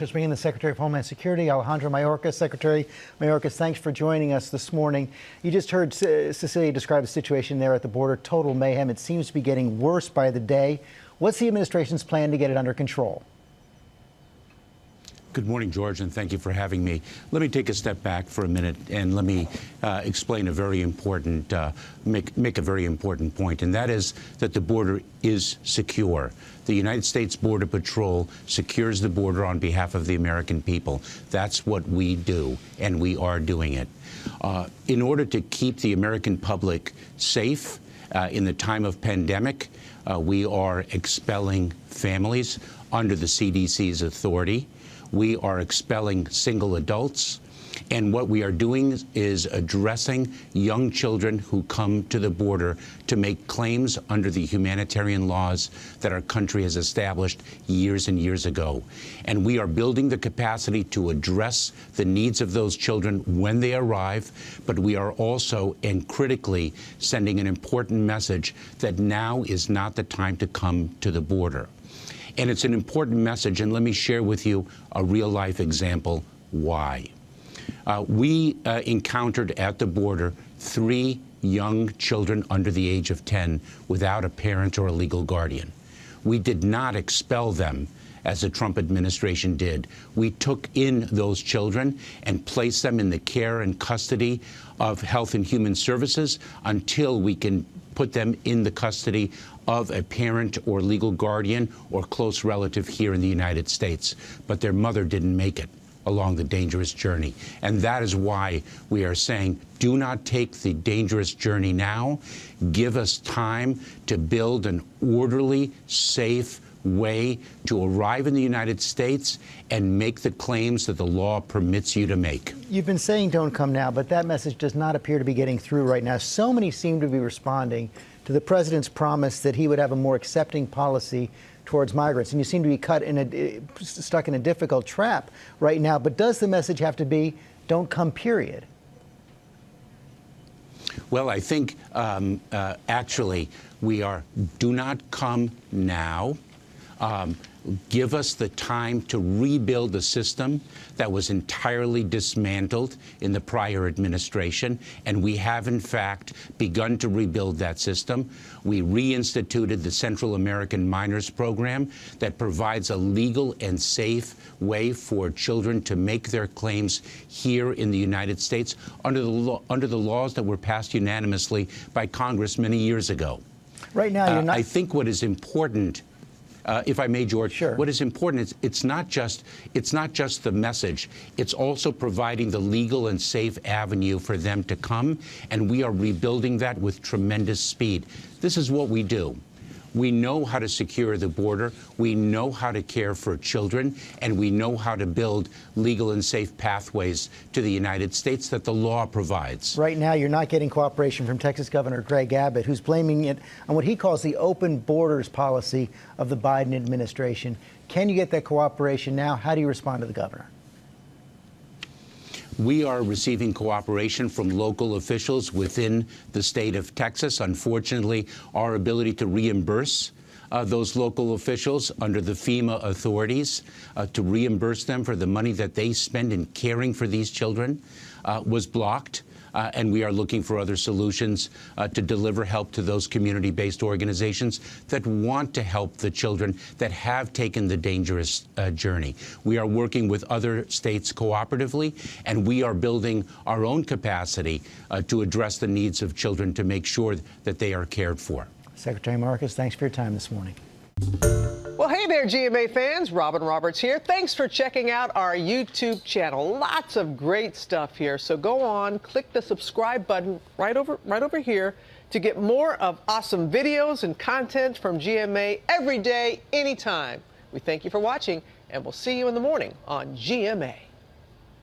Just bringing the Secretary of Homeland Security, Alejandro Mayorkas. Secretary Mayorkas, thanks for joining us this morning. You just heard Cecilia describe the situation there at the border, total mayhem. It seems to be getting worse by the day. What's the administration's plan to get it under control? Good morning, George, and thank you for having me. Let me take a step back for a minute and let me explain a very important, make a very important point, and that is that the border is secure. The United States Border Patrol secures the border on behalf of the American people. That's what we do, and we are doing it. In order to keep the American public safe in the time of pandemic, we are expelling families under the CDC's authority. We are expelling single adults, and what we are doing is addressing young children who come to the border to make claims under the humanitarian laws that our country has established years and years ago. And we are building the capacity to address the needs of those children when they arrive, but we are also, and critically, sending an important message that now is not the time to come to the border. And it's an important message, and let me share with you a real-life example why. We encountered at the border 3 young children under the age of 10 without a parent or a legal guardian. We did not expel them, as the Trump administration did. We took in those children and placed them in the care and custody of Health and Human Services until we can put them in the custody of a parent or legal guardian or close relative here in the United States. But their mother didn't make it along the dangerous journey. And that is why we are saying, do not take the dangerous journey now. Give us time to build an orderly, safe way to arrive in the United States and make the claims that the law permits you to make. You've been saying don't come now, but that message does not appear to be getting through right now. So many seem to be responding to the president's promise that he would have a more accepting policy towards migrants. And you seem to be stuck in a difficult trap right now. But does the message have to be don't come, period? Well, I think actually we are do not come now. Give us the time to rebuild the system that was entirely dismantled in the prior administration. And we have, in fact, begun to rebuild that system. We reinstituted the Central American Minors Program that provides a legal and safe way for children to make their claims here in the United States under the laws that were passed unanimously by Congress many years ago. Right now, you're not. I think what is important, if I may, George, sure. What is important is it's not just the message. It's also providing the legal and safe avenue for them to come, and we are rebuilding that with tremendous speed. This is what we do. We know how to secure the border, we know how to care for children, and we know how to build legal and safe pathways to the United States that the law provides. Right now, you're not getting cooperation from Texas Governor Greg Abbott, who's blaming it on what he calls the open borders policy of the Biden administration. Can you get that cooperation now? How do you respond to the governor? We are receiving cooperation from local officials within the state of Texas. Unfortunately, our ability to reimburse those local officials under the FEMA authorities, to reimburse them for the money that they spend in caring for these children was blocked. And we are looking for other solutions to deliver help to those community-based organizations that want to help the children that have taken the dangerous journey. We are working with other states cooperatively, and we are building our own capacity to address the needs of children to make sure that they are cared for. Secretary Mayorkas, thanks for your time this morning. Well, hey there, GMA fans. Robin Roberts here. Thanks for checking out our YouTube channel. Lots of great stuff here. So go on, click the subscribe button right over here to get more of awesome videos and content from GMA every day, anytime. We thank you for watching, and we'll see you in the morning on GMA.